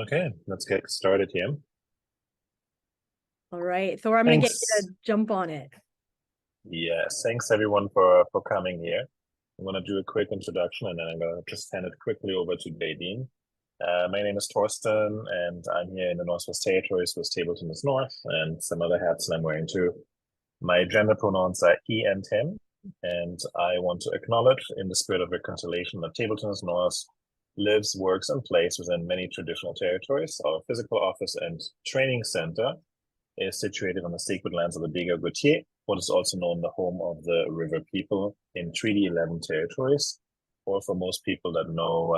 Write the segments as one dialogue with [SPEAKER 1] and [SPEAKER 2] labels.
[SPEAKER 1] Okay, let's get started here.
[SPEAKER 2] All right, Thor, I'm going to get you
[SPEAKER 1] Thanks.
[SPEAKER 2] to jump on it.
[SPEAKER 1] Yes, thanks everyone for coming here. I'm gonna do a quick introduction and then I'm gonna just hand it quickly over to Jadene. My name is Torsten and I'm here in the Northwest Territories with Table Tennis North and some other hats that I'm wearing too. My gender pronouns are he and him, and I want to acknowledge in the spirit of reconciliation that Table Tennis North lives, works, and plays within many traditional territories. Our physical office and training center is situated on the sacred lands of the Dega Gautier, what is also known the home of the river people in Treaty 11 territories. Or for most people that know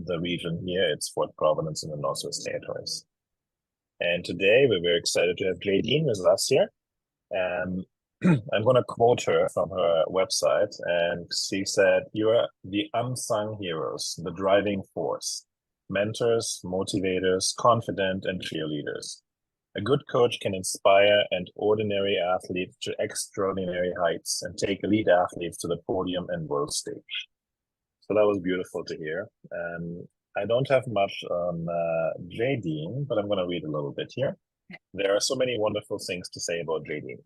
[SPEAKER 1] the region here, it's Fort Providence in the Northwest Territories. And today we're very excited to have Jadene with us here. Um, I'm going to quote her from her website, and she said, "You are the unsung heroes, the driving force, mentors, motivators, confident, and cheerleaders. A good coach can inspire an ordinary athlete to extraordinary heights and take elite athletes to the podium and world stage." So that was beautiful to hear. I don't have much on Jadene, but I'm going to read a little bit here. There are so many wonderful things to say about Jadene.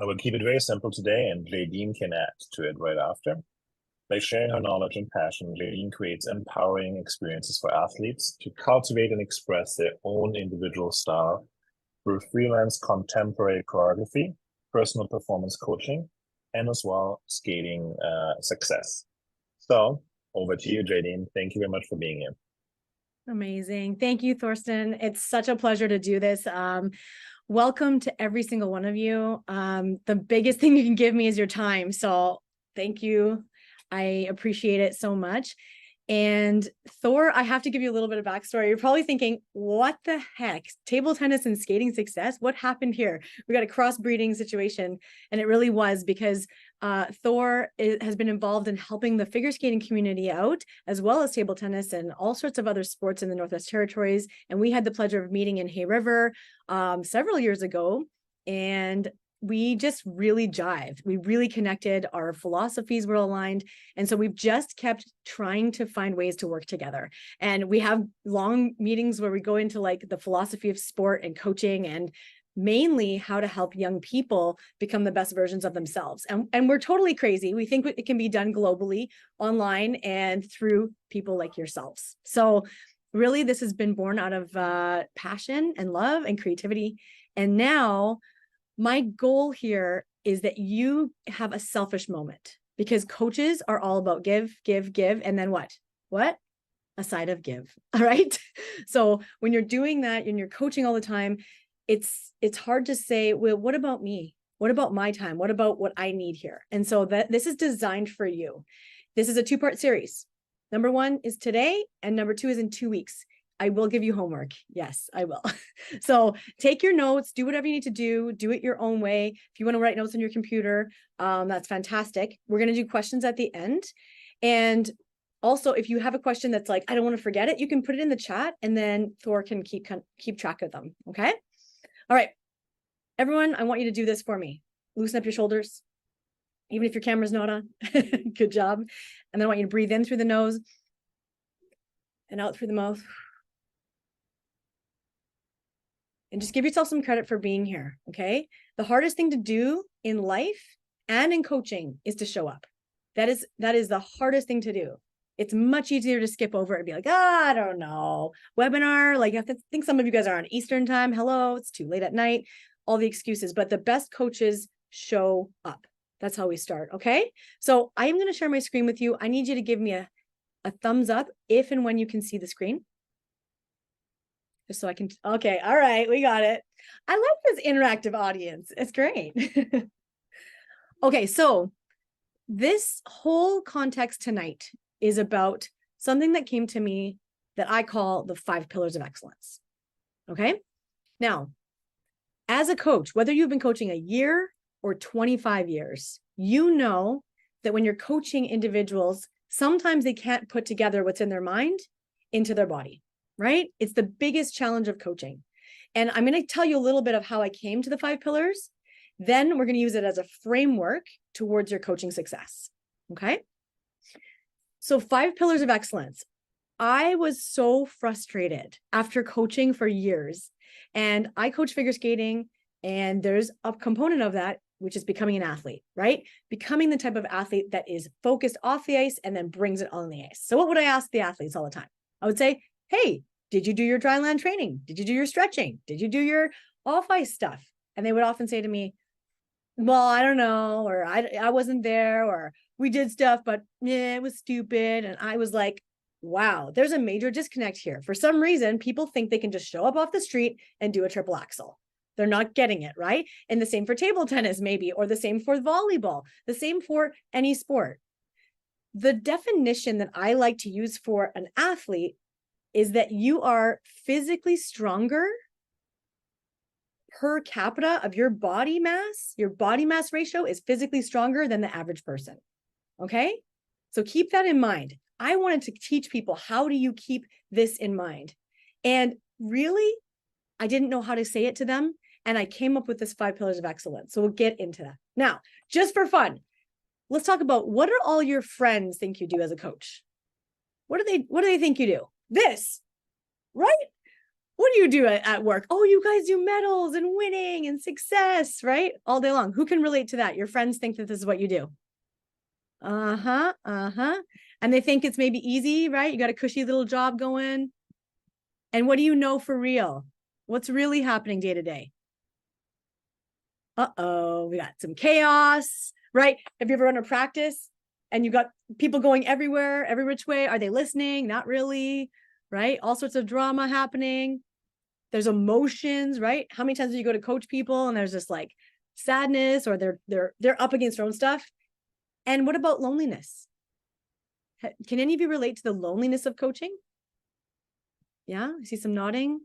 [SPEAKER 1] I will keep it very simple today, and Jadene can add to it right after. By sharing her knowledge and passion, Jadene creates empowering experiences for athletes to cultivate and express their own individual style through freelance contemporary choreography, personal performance coaching, and as well skating success. So over to you, Jadene. Thank you very much for being here.
[SPEAKER 2] Amazing. Thank you, Thorsten. It's such a pleasure to do this. Welcome to every single one of you. The biggest thing you can give me is your time. So thank you. I appreciate it so much. And Thor, I have to give you a little bit of backstory. You're probably thinking, what the heck? Table tennis and skating success? What happened here? We got a crossbreeding situation. And it really was because Thor has been involved in helping the figure skating community out, as well as table tennis and all sorts of other sports in the Northwest Territories. And we had the pleasure of meeting in Hay River several years ago. And we just really jived. We really connected. Our philosophies were aligned. And so we've just kept trying to find ways to work together. And we have long meetings where we go into like the philosophy of sport and coaching and mainly how to help young people become the best versions of themselves. And we're totally crazy. We think it can be done globally, online, and through people like yourselves. So really, this has been born out of passion and love and creativity. And now my goal here is that you have a selfish moment, because coaches are all about give, give, give, and then what? What? A side of give. All right. So when you're doing that and you're coaching all the time, it's hard to say, well, what about me? What about my time? What about what I need here? And so that this is designed for you. This is a 2-part series. Number 1 is today, and number 2 is in 2 weeks. I will give you homework. Yes, I will. So take your notes, do whatever you need to do it your own way. If you want to write notes on your computer, that's fantastic. We're going to do questions at the end. And also, if you have a question that's like, I don't want to forget it, you can put it in the chat and then Thor can keep track of them. Okay. All right. Everyone, I want you to do this for me. Loosen up your shoulders, even if your camera's not on. Good job. And then I want you to breathe in through the nose and out through the mouth. And just give yourself some credit for being here, okay? The hardest thing to do in life and in coaching is to show up. That is the hardest thing to do. It's much easier to skip over and be like, I don't know, webinar, like I think some of you guys are on Eastern time. Hello, it's too late at night, all the excuses, but the best coaches show up. That's how we start, okay? So I am going to share my screen with you. I need you to give me a thumbs up if and when you can see the screen. Just so I can, okay, all right, we got it. I like this interactive audience. It's great. Okay, so this whole context tonight is about something that came to me that I call the 5 pillars of excellence. Okay, now, as a coach, whether you've been coaching a year or 25 years, you know that when you're coaching individuals, sometimes they can't put together what's in their mind into their body, right? It's the biggest challenge of coaching. And I'm going to tell you a little bit of how I came to the 5 pillars. Then we're going to use it as a framework towards your coaching success. Okay. So 5 pillars of excellence. I was so frustrated after coaching for years, and I coach figure skating, and there's a component of that, which is becoming an athlete, right? Becoming the type of athlete that is focused off the ice and then brings it on the ice. So what would I ask the athletes all the time? I would say, hey, did you do your dry land training? Did you do your stretching? Did you do your off ice stuff? And they would often say to me, well, I don't know, or I wasn't there, or we did stuff, but yeah, it was stupid. And I was like, wow, there's a major disconnect here. For some reason, people think they can just show up off the street and do a triple axel. They're not getting it, right? And the same for table tennis, maybe, or the same for volleyball, the same for any sport. The definition that I like to use for an athlete is that you are physically stronger per capita of your body mass ratio is physically stronger than the average person. Okay. So keep that in mind. I wanted to teach people, how do you keep this in mind? And really, I didn't know how to say it to them. And I came up with this 5 pillars of excellence. So we'll get into that. Now, just for fun, let's talk about, what do all your friends think you do as a coach? What do they think you do? This, right? What do you do at work? Oh, you guys do medals and winning and success, right? All day long. Who can relate to that? Your friends think that this is what you do. And they think it's maybe easy, right? You got a cushy little job going. And what do you know for real? What's really happening day to day? Uh-oh, we got some chaos, right? Have you ever run a practice and you got people going everywhere, every which way? Are they listening? Not really, right? All sorts of drama happening. There's emotions, right? How many times do you go to coach people and there's just like sadness, or they're up against their own stuff? And what about loneliness? Can any of you relate to the loneliness of coaching? Yeah, I see some nodding.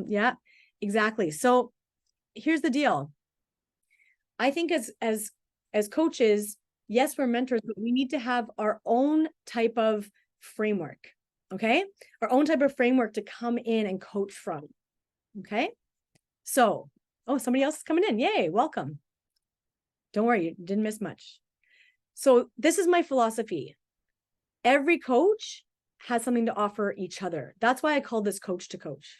[SPEAKER 2] Yeah, exactly. So here's the deal. I think as coaches, yes, we're mentors, but we need to have our own type of framework. Okay, our own type of framework to come in and coach from. Okay, so, oh, somebody else is coming in. Yay, welcome. Don't worry, you didn't miss much. So this is my philosophy. Every coach has something to offer each other. That's why I call this coach to coach.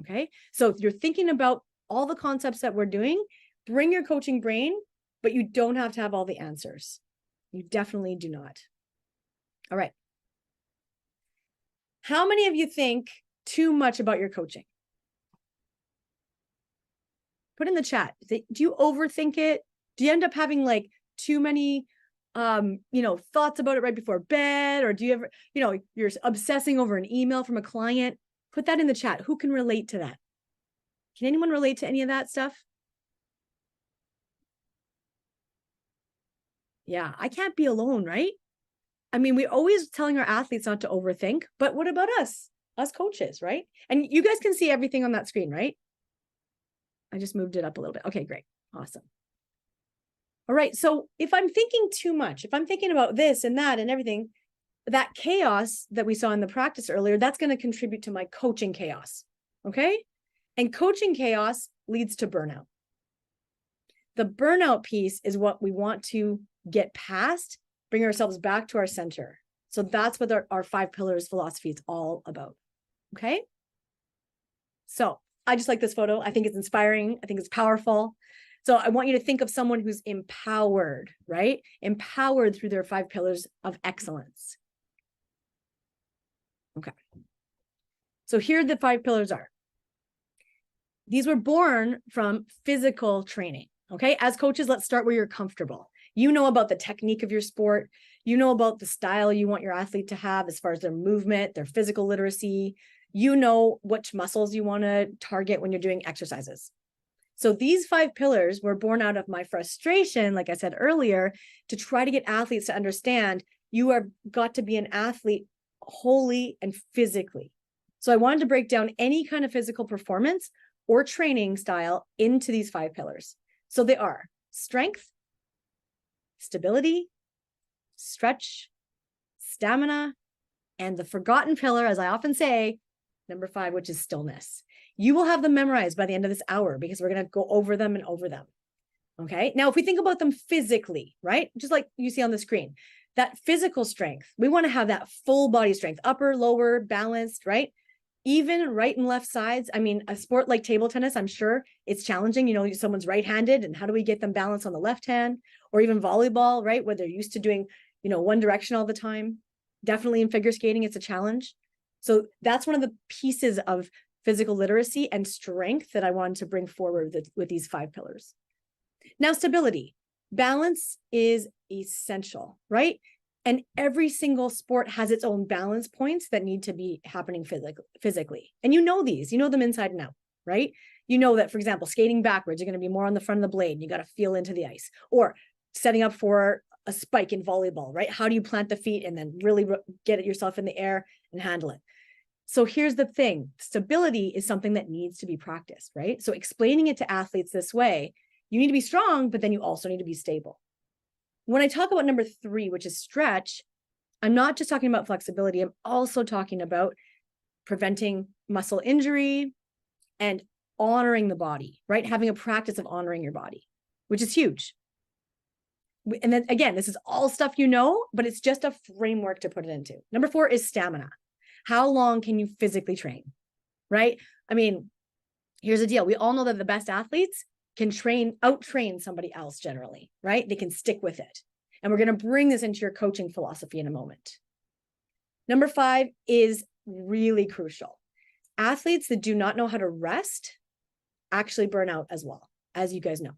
[SPEAKER 2] Okay, so if you're thinking about all the concepts that we're doing, bring your coaching brain, but you don't have to have all the answers. You definitely do not. All right. How many of you think too much about your coaching? Put in the chat. Do you overthink it? Do you end up having like too many thoughts about it right before bed? Or do you ever, you're obsessing over an email from a client? Put that in the chat. Who can relate to that? Can anyone relate to any of that stuff? Yeah, I can't be alone, right? I mean, we're always telling our athletes not to overthink, but what about us coaches, right? And you guys can see everything on that screen, right? I just moved it up a little bit. Okay, great. Awesome. All right. So if I'm thinking too much, if I'm thinking about this and that and everything, that chaos that we saw in the practice earlier, that's going to contribute to my coaching chaos. Okay. And coaching chaos leads to burnout. The burnout piece is what we want to get past, bring ourselves back to our center. So that's what our 5 pillars philosophy is all about. Okay. So I just like this photo. I think it's inspiring. I think it's powerful. So I want you to think of someone who's empowered, right? Empowered through their 5 pillars of excellence. Okay. So here the 5 pillars are. These were born from physical training. Okay. As coaches, let's start where you're comfortable. You know about the technique of your sport. You know about the style you want your athlete to have as far as their movement, their physical literacy. You know which muscles you want to target when you're doing exercises. So these 5 pillars were born out of my frustration, like I said earlier, to try to get athletes to understand you are got to be an athlete wholly and physically. So I wanted to break down any kind of physical performance or training style into these 5 pillars. So they are strength, stability, stretch, stamina, and the forgotten pillar, as I often say, number 5, which is stillness. You will have them memorized by the end of this hour because we're going to go over them and over them. Okay. Now, if we think about them physically, right? Just like you see on the screen, That physical strength, we want to have that full body strength, upper, lower, balanced, right? Even right and left sides. I mean, a sport like table tennis, I'm sure it's challenging. You know, someone's right-handed, and how do we get them balanced on the left hand? Or even volleyball, right? Where they're used to doing, you know, one direction all the time. Definitely in figure skating, it's a challenge. So that's one of the pieces of physical literacy and strength that I wanted to bring forward with these 5 pillars. Now, stability. Balance is essential, right? And every single sport has its own balance points that need to be happening physically. And you know these, you know them inside and out, right? You know that, for example, skating backwards, you're going to be more on the front of the blade. And you got to feel into the ice. Or setting up for a spike in volleyball, right? How do you plant the feet and then really get it yourself in the air and handle it? So here's the thing. Stability is something that needs to be practiced, right? So explaining it to athletes this way, you need to be strong, but then you also need to be stable. When I talk about number 3, which is stretch, I'm not just talking about flexibility. I'm also talking about preventing muscle injury and honoring the body, right? Having a practice of honoring your body, which is huge. And then again, this is all stuff you know, but it's just a framework to put it into. Number 4 is stamina. How long can you physically train, right? I mean, here's the deal. We all know that the best athletes can out-train somebody else generally, right? They can stick with it. And we're going to bring this into your coaching philosophy in a moment. Number 5 is really crucial. Athletes that do not know how to rest actually burn out as well, as you guys know.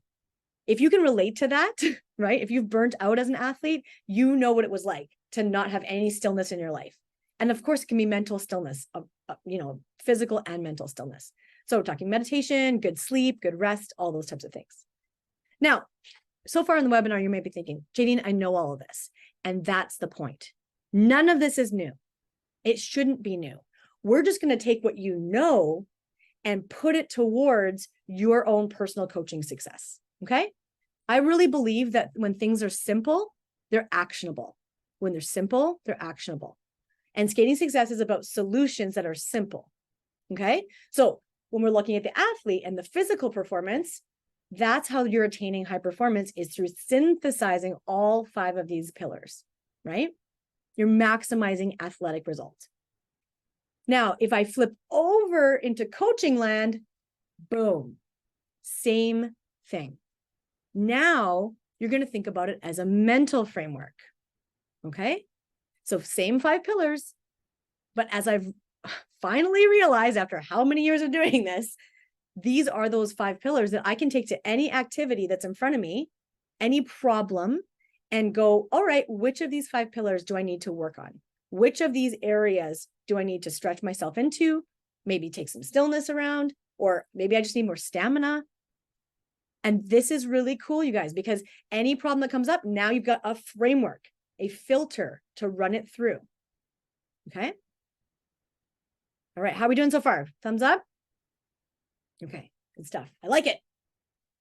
[SPEAKER 2] If you can relate to that, right? If you've burnt out as an athlete, you know what it was like to not have any stillness in your life. And of course, it can be mental stillness, you know, physical and mental stillness. So we're talking meditation, good sleep, good rest, all those types of things. Now, so far in the webinar, you may be thinking, Jadene, I know all of this. And that's the point. None of this is new. It shouldn't be new. We're just going to take what you know and put it towards your own personal coaching success. Okay? I really believe that when things are simple, they're actionable. When they're simple, they're actionable. And skating success is about solutions that are simple. Okay? So when we're looking at the athlete and the physical performance, that's how you're attaining high performance, is through synthesizing all 5 of these pillars, right? You're maximizing athletic results. Now, if I flip over into coaching land, boom, same thing. Now you're going to think about it as a mental framework. Okay? So same 5 pillars, but as I've finally realized after how many years of doing this, these are those 5 pillars that I can take to any activity that's in front of me, any problem, and go, all right, which of these 5 pillars do I need to work on? Which of these areas do I need to stretch myself into? Maybe take some stillness around, or maybe I just need more stamina. And this is really cool, you guys, because any problem that comes up, now you've got a framework, a filter to run it through. Okay. All right. How are we doing so far? Thumbs up. Okay. Good stuff. I like it.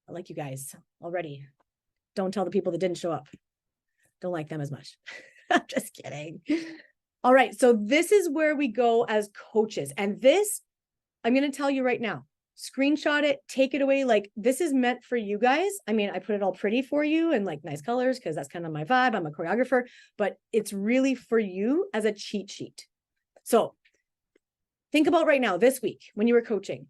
[SPEAKER 2] I like you guys already. Don't tell the people that didn't show up. Don't like them as much. I'm just kidding. All right. So this is where we go as coaches. And this, I'm going to tell you right now, screenshot it, take it away. Like, this is meant for you guys. I mean, I put it all pretty for you and like nice colors because that's kind of my vibe. I'm a choreographer, but it's really for you as a cheat sheet. So think about right now, this week, when you were coaching,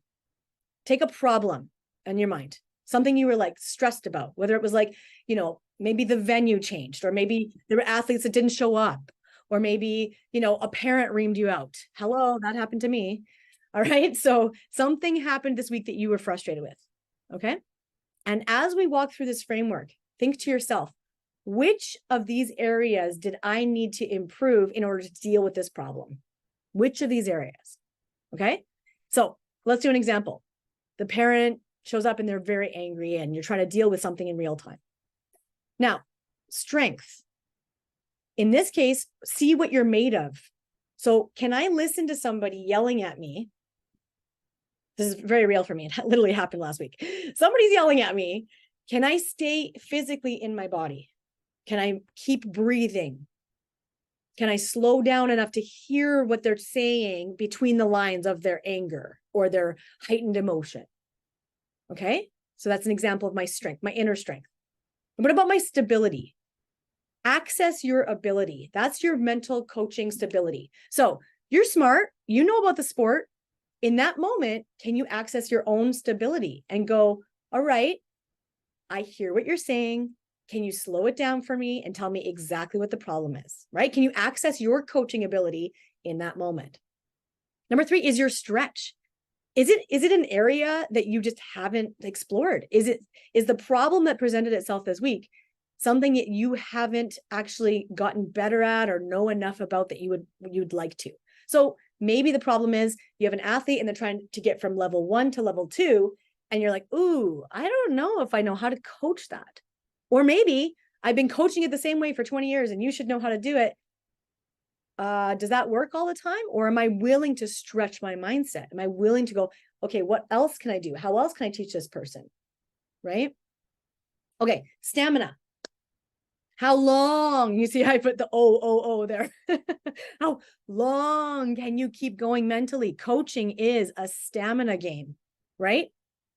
[SPEAKER 2] take a problem in your mind, something you were like stressed about, whether it was like, you know, maybe the venue changed, or maybe there were athletes that didn't show up, or maybe, you know, a parent reamed you out. Hello, that happened to me. All right. So something happened this week that you were frustrated with. Okay. And as we walk through this framework, think to yourself, which of these areas did I need to improve in order to deal with this problem? Which of these areas? Okay. So let's do an example. The parent shows up and they're very angry and you're trying to deal with something in real time. Now, strength. In this case, see what you're made of. So can I listen to somebody yelling at me? This is very real for me. It literally happened last week. Somebody's yelling at me. Can I stay physically in my body? Can I keep breathing? Can I slow down enough to hear what they're saying between the lines of their anger or their heightened emotion? Okay. So that's an example of my strength, my inner strength. And what about my stability? Access your ability. That's your mental coaching stability. So you're smart, you know about the sport. In that moment, can you access your own stability and go, all right, I hear what you're saying. Can you slow it down for me and tell me exactly what the problem is, right? Can you access your coaching ability in that moment? Number 3 is your stretch. Is it an area that you just haven't explored? Is the problem that presented itself this week something that you haven't actually gotten better at or know enough about that you'd like to? So maybe the problem is you have an athlete and they're trying to get from level 1 to level 2, and you're like, ooh, I don't know if I know how to coach that. Or maybe I've been coaching it the same way for 20 years and you should know how to do it. Does that work all the time? Or am I willing to stretch my mindset? Am I willing to go, okay, what else can I do? How else can I teach this person? Right? Okay, stamina. How long? You see, I put the there. How long can you keep going mentally? Coaching is a stamina game, right?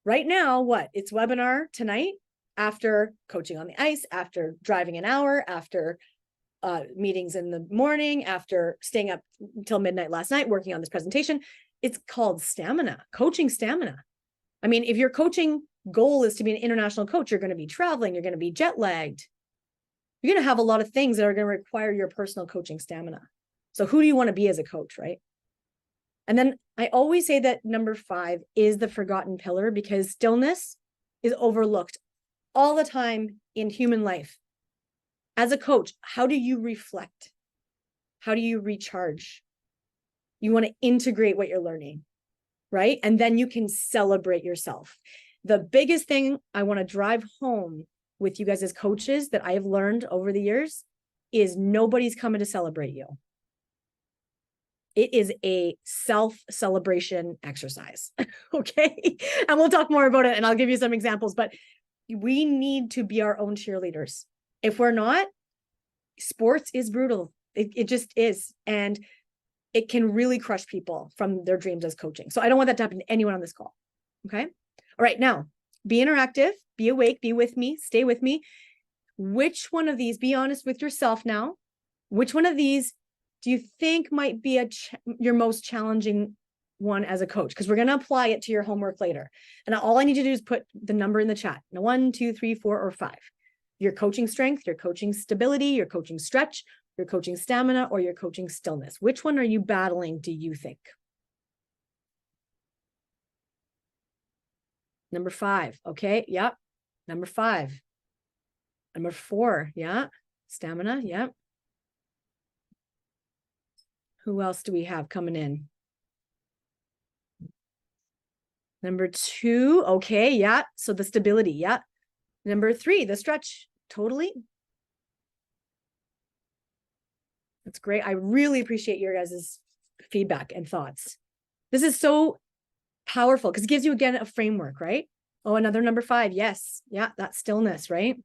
[SPEAKER 2] Right now, what? It's webinar tonight after coaching on the ice, after driving an hour, after meetings in the morning, after staying up until midnight last night, working on this presentation. It's called stamina, coaching stamina. I mean, if your coaching goal is to be an international coach, you're going to be traveling, you're going to be jet lagged. You're going to have a lot of things that are going to require your personal coaching stamina. So who do you want to be as a coach, right? And then I always say that number 5 is the forgotten pillar, because stillness is overlooked all the time in human life. As a coach, how do you reflect? How do you recharge? You want to integrate what you're learning, right? And then you can celebrate yourself. The biggest thing I want to drive home with you guys as coaches that I have learned over the years is nobody's coming to celebrate you. It is a self-celebration exercise, okay? And we'll talk more about it and I'll give you some examples, but we need to be our own cheerleaders. If we're not, sports is brutal. It just is. And it can really crush people from their dreams as coaching. So I don't want that to happen to anyone on this call. Okay. All right. Now, be interactive, be awake, be with me, stay with me. Which one of these, be honest with yourself now. Which one of these do you think might be your most challenging one as a coach? Because we're going to apply it to your homework later. And all I need you to do is put the number in the chat. Now, 1, 2, 3, 4, or 5. Your coaching strength, your coaching stability, your coaching stretch, your coaching stamina, or your coaching stillness. Which one are you battling, do you think? Number 5. Okay. Yep. Number 5. Number 4. Yeah. Stamina. Yep. Who else do we have coming in? Number 2. Okay. Yeah. So the stability. Yeah. Number 3, the stretch. Totally. That's great. I really appreciate your guys' feedback and thoughts. This is so powerful because it gives you, again, a framework, right? Oh, another number 5. Yes. Yeah. That stillness, right?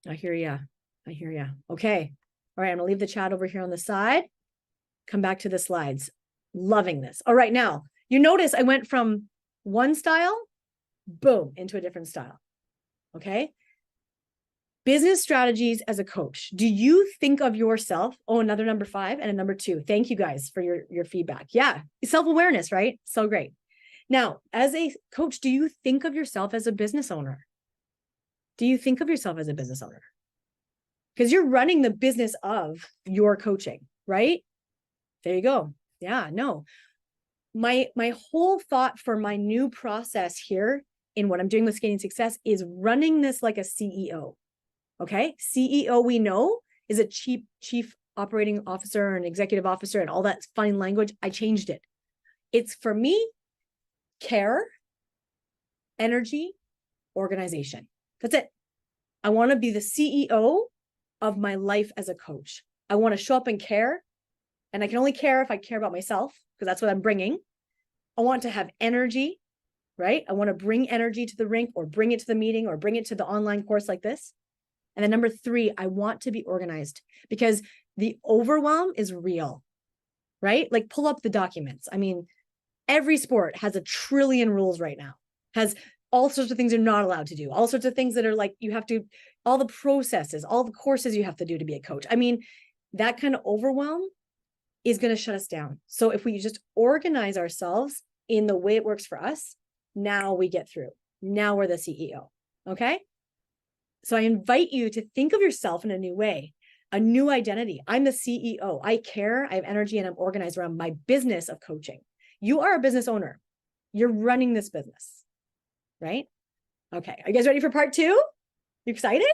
[SPEAKER 2] I hear ya. I hear ya. Okay. All right. I'm going to leave the chat over here on the side. Come back to the slides. Loving this. All right. Now, you notice I went from one style, boom, into a different style. Okay. Business strategies as a coach. Do you think of yourself? Oh, another number 5 and a number 2. Thank you guys for your feedback. Yeah. Self-awareness, right? So great. Now, as a coach, do you think of yourself as a business owner? Do you think of yourself as a business owner? Because you're running the business of your coaching, right? There you go. Yeah, no. My whole thought for my new process here in what I'm doing with Skating Success is running this like a CEO. Okay. CEO, we know, is a chief operating officer and executive officer and all that fine language. I changed it. It's, for me, care, energy, organization. That's it. I want to be the CEO of my life as a coach. I want to show up and care. And I can only care if I care about myself, because that's what I'm bringing. I want to have energy, right? I want to bring energy to the rink, or bring it to the meeting, or bring it to the online course like this. And then number 3, I want to be organized, because the overwhelm is real, right? Like, pull up the documents. I mean, every sport has a trillion rules right now, has all sorts of things you're not allowed to do, all sorts of things that are like, you have to, all the processes, all the courses you have to do to be a coach. I mean, that kind of overwhelm is going to shut us down. So if we just organize ourselves in the way it works for us, now we get through. Now we're the CEO. Okay. So I invite you to think of yourself in a new way, a new identity. I'm the CEO. I care, I have energy, and I'm organized around my business of coaching. You are a business owner. You're running this business, right? Okay. Are you guys ready for part 2? You excited?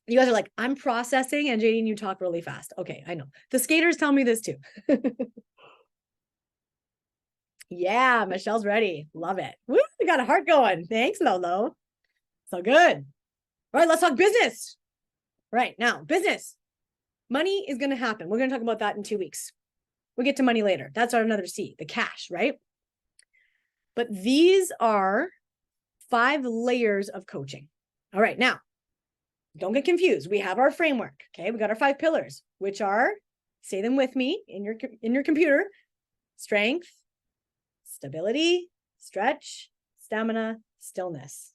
[SPEAKER 2] You guys are like, I'm processing, and Jadene, you talk really fast. Okay, I know. The skaters tell me this too. Yeah, Michelle's ready. Love it. Woo, we got a heart going. Thanks, Lolo. So good. All right, let's talk business. Right now, business. Money is going to happen. We're going to talk about that in 2 weeks. We'll get to money later. That's our another C, the cash, right? But these are 5 layers of coaching. All right, now, don't get confused. We have our framework, okay? We got our 5 pillars, which are, say them with me in your computer: strength, stability, stretch, stamina, stillness,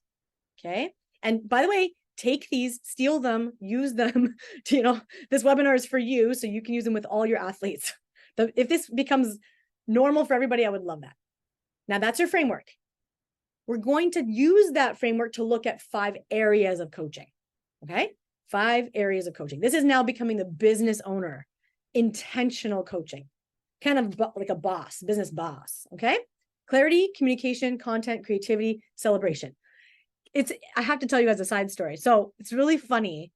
[SPEAKER 2] okay? And by the way, take these, steal them, use them. This webinar is for you, so you can use them with all your athletes. If this becomes normal for everybody, I would love that. Now that's your framework. We're going to use that framework to look at 5 areas of coaching. Okay, 5 areas of coaching. This is now becoming the business owner, intentional coaching, kind of like a boss, business boss. Okay, clarity, communication, content, creativity, celebration. I have to tell you as a side story. So it's really funny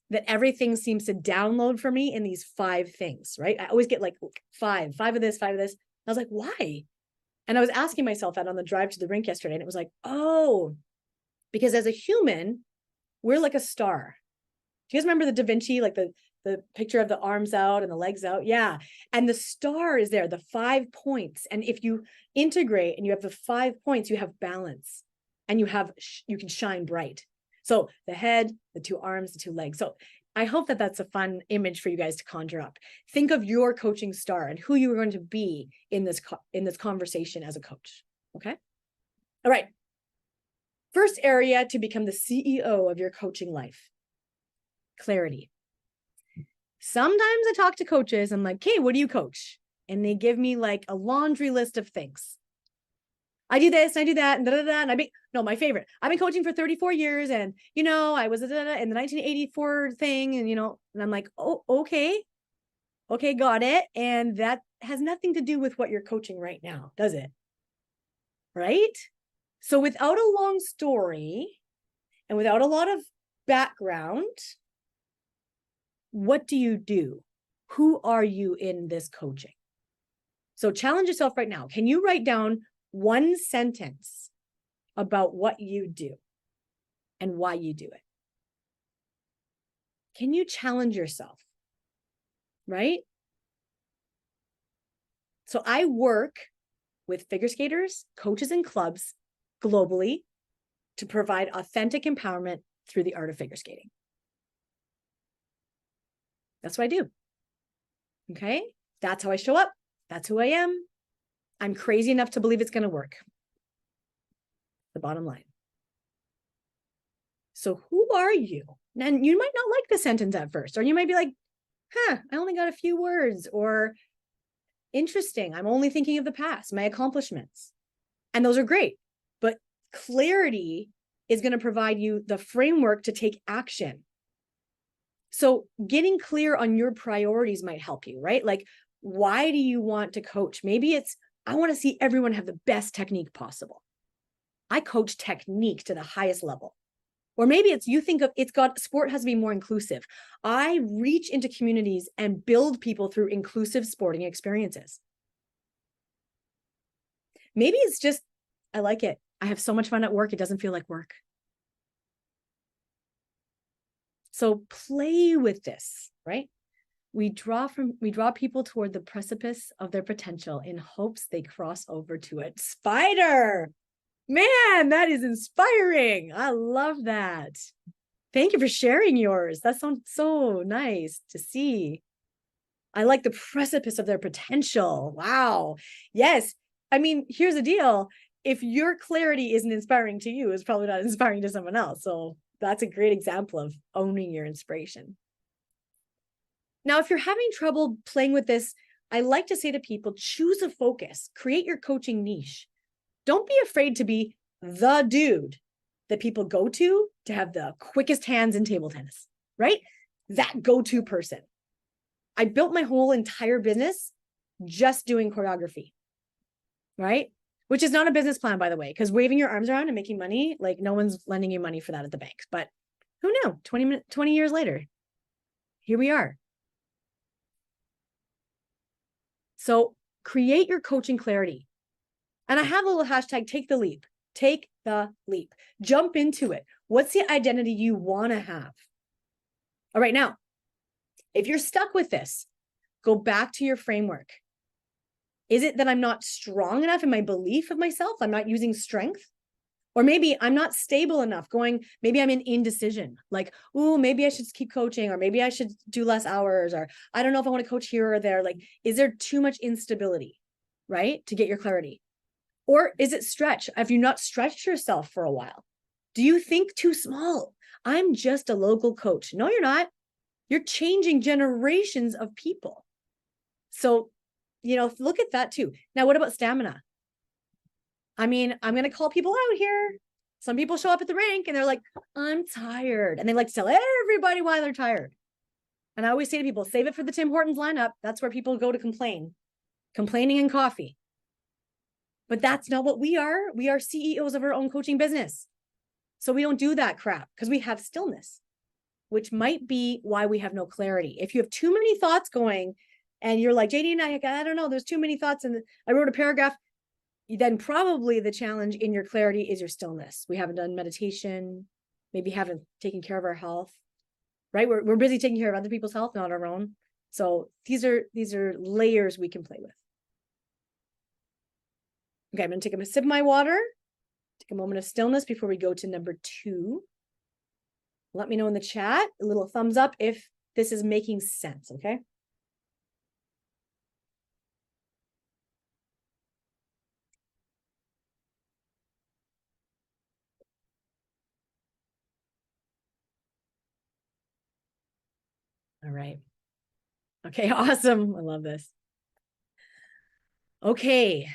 [SPEAKER 2] that everything seems to download for me in these 5 things, right? I always get like 5 of this, 5 of this. I was like, why? And I was asking myself that on the drive to the rink yesterday, and it was like, oh, because as a human, we're like a star. Do you guys remember the Da Vinci, like the picture of the arms out and the legs out? Yeah. And the star is there, the 5 points. And if you integrate and you have the 5 points, you have balance, and you can shine bright. So the head, the 2 arms, the 2 legs. So I hope that that's a fun image for you guys to conjure up. Think of your coaching star and who you are going to be in this conversation as a coach. Okay. All right. First area to become the CEO of your coaching life: clarity. Sometimes I talk to coaches, I'm like, hey, what do you coach? And they give me like a laundry list of things. I do this, and I do that, and and my favorite. I've been coaching for 34 years, and I was in the 1984 thing, and and I'm like, oh, okay, got it. And that has nothing to do with what you're coaching right now, does it? Right? So without a long story and without a lot of background, what do you do? Who are you in this coaching? So challenge yourself right now. Can you write down 1 sentence about what you do and why you do it? Can you challenge yourself? Right? So I work with figure skaters, coaches, and clubs globally to provide authentic empowerment through the art of figure skating. That's what I do. Okay? That's how I show up. That's who I am. I'm crazy enough to believe it's going to work. The bottom line. So who are you? And you might not like the sentence at first, or you might be like, I only got a few words, or interesting, I'm only thinking of the past, my accomplishments. And those are great. But clarity is going to provide you the framework to take action. So getting clear on your priorities might help you, right? Like, why do you want to coach? Maybe it's, I want to see everyone have the best technique possible. I coach technique to the highest level. Or maybe it's, you think of, sport has to be more inclusive. I reach into communities and build people through inclusive sporting experiences. Maybe it's just, I like it. I have so much fun at work, it doesn't feel like work. So play with this, right? We draw people toward the precipice of their potential in hopes they cross over to it. Spider! Man, that is inspiring. I love that. Thank you for sharing yours. That sounds so nice to see. I like the precipice of their potential. Wow. Yes. I mean, here's the deal. If your clarity isn't inspiring to you, it's probably not inspiring to someone else. So that's a great example of owning your inspiration. Now, if you're having trouble playing with this, I like to say to people, choose a focus, create your coaching niche. Don't be afraid to be the dude that people go to have the quickest hands in table tennis, right? That go-to person. I built my whole entire business just doing choreography, right? Which is not a business plan, by the way, because waving your arms around and making money, like no one's lending you money for that at the banks. But who knew? 20 years later, here we are. So create your coaching clarity. And I have a little hashtag, take the leap. Take the leap. Jump into it. What's the identity you want to have? All right, now, if you're stuck with this, go back to your framework. Is it that I'm not strong enough in my belief of myself? I'm not using strength? Or maybe I'm not stable enough maybe I'm in indecision. Like, oh, maybe I should keep coaching, or maybe I should do less hours, or I don't know if I want to coach here or there. Like, is there too much instability, right? To get your clarity? Or is it stretch? Have you not stretched yourself for a while? Do you think too small? I'm just a local coach. No, you're not. You're changing generations of people. So, look at that too. Now, what about stamina? I mean, I'm going to call people out here. Some people show up at the rink and they're like, I'm tired. And they like to tell everybody why they're tired. And I always say to people, save it for the Tim Hortons lineup. That's where people go to complain. Complaining and coffee. But that's not what we are. We are CEOs of our own coaching business. So we don't do that crap because we have stillness, which might be why we have no clarity. If you have too many thoughts going and you're like, Jadene, I don't know, there's too many thoughts and I wrote a paragraph, then probably the challenge in your clarity is your stillness. We haven't done meditation, maybe haven't taken care of our health, right? We're busy taking care of other people's health, not our own. So these are layers we can play with. Okay, I'm going to take a sip of my water, take a moment of stillness before we go to number 2. Let me know in the chat, a little thumbs up if this is making sense, okay? All right. Okay, awesome. I love this. Okay.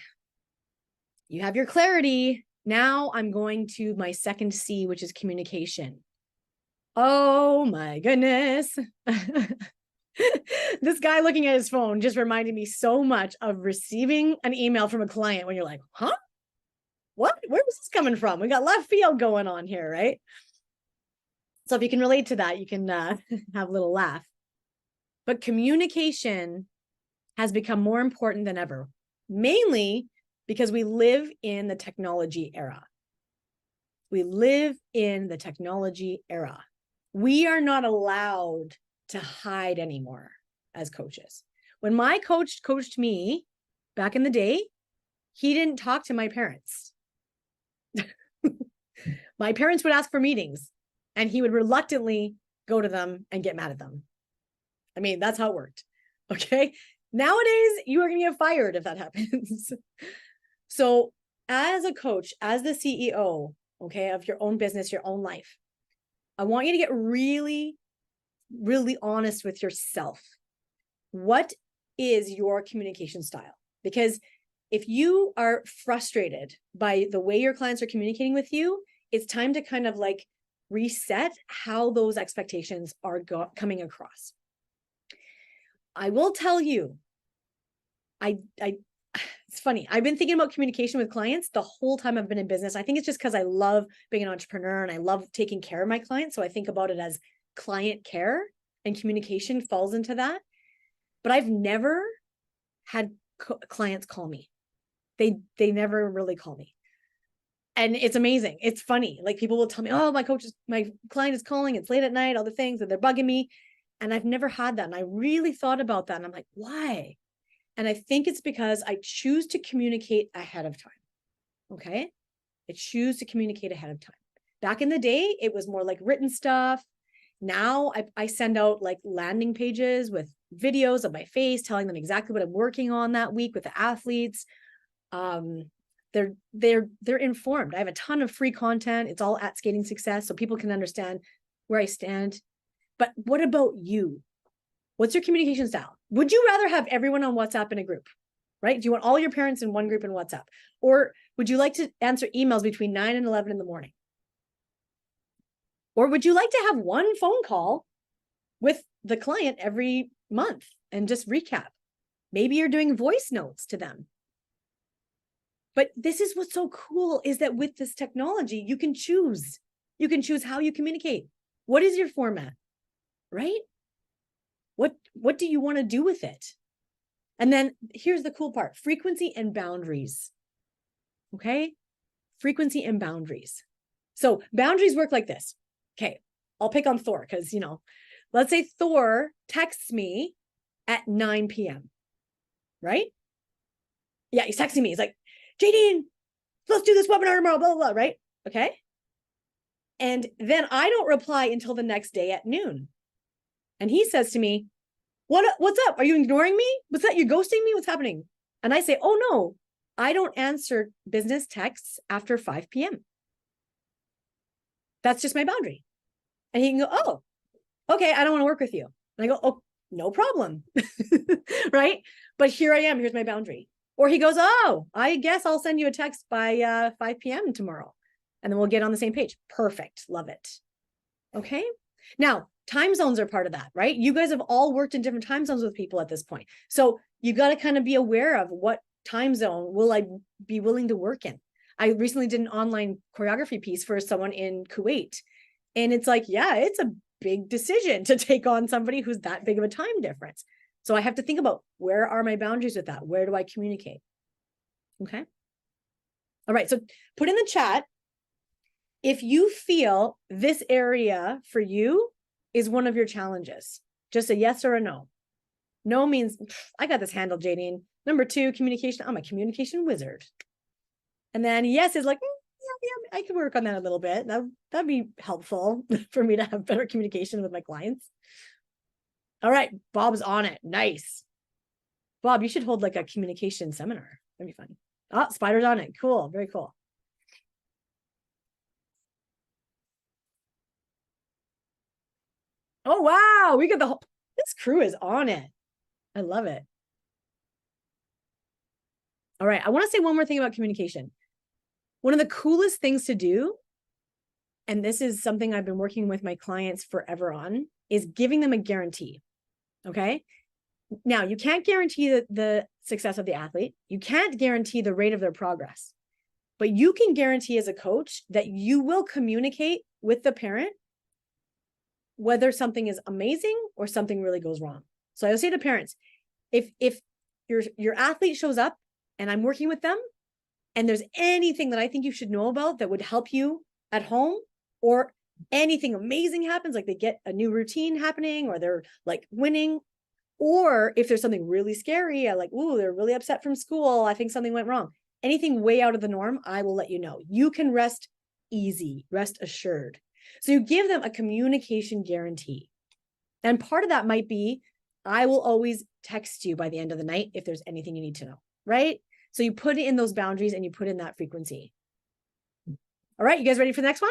[SPEAKER 2] You have your clarity. Now I'm going to my second C, which is communication. Oh my goodness. This guy looking at his phone just reminded me so much of receiving an email from a client when you're like, huh? What? Where was this coming from? We got left field going on here, right? So if you can relate to that, you can have a little laugh. But communication has become more important than ever, mainly because we live in the technology era. We live in the technology era. We are not allowed to hide anymore as coaches. When my coach coached me back in the day, he didn't talk to my parents. My parents would ask for meetings and he would reluctantly go to them and get mad at them. I mean, that's how it worked. Okay. Nowadays, you are going to get fired if that happens. So as a coach, as the CEO, okay, of your own business, your own life, I want you to get really, really honest with yourself. What is your communication style? Because if you are frustrated by the way your clients are communicating with you, it's time to kind of like reset how those expectations are coming across. I will tell you, it's funny. I've been thinking about communication with clients the whole time I've been in business. I think it's just because I love being an entrepreneur and I love taking care of my clients. So I think about it as client care, and communication falls into that. But I've never had clients call me. They never really call me. And it's amazing. It's funny. Like people will tell me, oh, my client is calling. It's late at night, all the things, and they're bugging me. And I've never had that. And I really thought about that. And I'm like, why? And I think it's because I choose to communicate ahead of time. Okay. I choose to communicate ahead of time. Back in the day, it was more like written stuff. Now I send out like landing pages with videos of my face, telling them exactly what I'm working on that week with the athletes. They're informed. I have a ton of free content. It's all at Skating Success, so people can understand where I stand. But what about you? What's your communication style? Would you rather have everyone on WhatsApp in a group, right? Do you want all your parents in one group in WhatsApp? Or would you like to answer emails between 9 and 11 in the morning? Or would you like to have one phone call with the client every month and just recap? Maybe you're doing voice notes to them. But this is what's so cool, is that with this technology, you can choose. You can choose how you communicate. What is your format, right? What do you want to do with it? And then here's the cool part: frequency and boundaries. Okay? Frequency and boundaries. So boundaries work like this. Okay, I'll pick on Thor because, let's say Thor texts me at 9 p.m., right? Yeah, he's texting me. He's like, Jadene, let's do this webinar tomorrow, blah, blah, blah, right? Okay. And then I don't reply until the next day at noon. And he says to me, what's up? Are you ignoring me? What's that? You're ghosting me? What's happening? And I say, oh no, I don't answer business texts after 5 p.m. That's just my boundary. And he can go, oh, okay, I don't want to work with you. And I go, oh, no problem. Right? But here I am, here's my boundary. Or he goes, oh, I guess I'll send you a text by 5 p.m. tomorrow. And then we'll get on the same page. Perfect. Love it. Okay. Now, time zones are part of that, right? You guys have all worked in different time zones with people at this point. So you got to kind of be aware of what time zone will I be willing to work in. I recently did an online choreography piece for someone in Kuwait. And it's like, yeah, it's a big decision to take on somebody who's that big of a time difference. So I have to think about, where are my boundaries with that? Where do I communicate? Okay. All right. So put in the chat if you feel this area for you is one of your challenges. Just a yes or a no. No means, I got this handled, Jadene. Number 2, communication. I'm a communication wizard. And then yes is like, yeah, I can work on that a little bit. That'd be helpful for me to have better communication with my clients. All right, Bob's on it. Nice. Bob, you should hold like a communication seminar. That'd be fun. Oh, Spider's on it. Cool. Very cool. Oh, wow. We got the whole, this crew is on it. I love it. All right. I want to say one more thing about communication. One of the coolest things to do, and this is something I've been working with my clients forever on, is giving them a guarantee. Okay. Now, you can't guarantee the success of the athlete. You can't guarantee the rate of their progress, but you can guarantee as a coach that you will communicate with the parent whether something is amazing or something really goes wrong. So I'll say to parents, if your athlete shows up and I'm working with them and there's anything that I think you should know about that would help you at home, or anything amazing happens, like they get a new routine happening or they're like winning, or if there's something really scary, I like, ooh, they're really upset from school, I think something went wrong, anything way out of the norm, I will let you know. You can rest easy, rest assured. So you give them a communication guarantee. And part of that might be, I will always text you by the end of the night if there's anything you need to know, right? So you put in those boundaries and you put in that frequency. All right, you guys ready for the next one?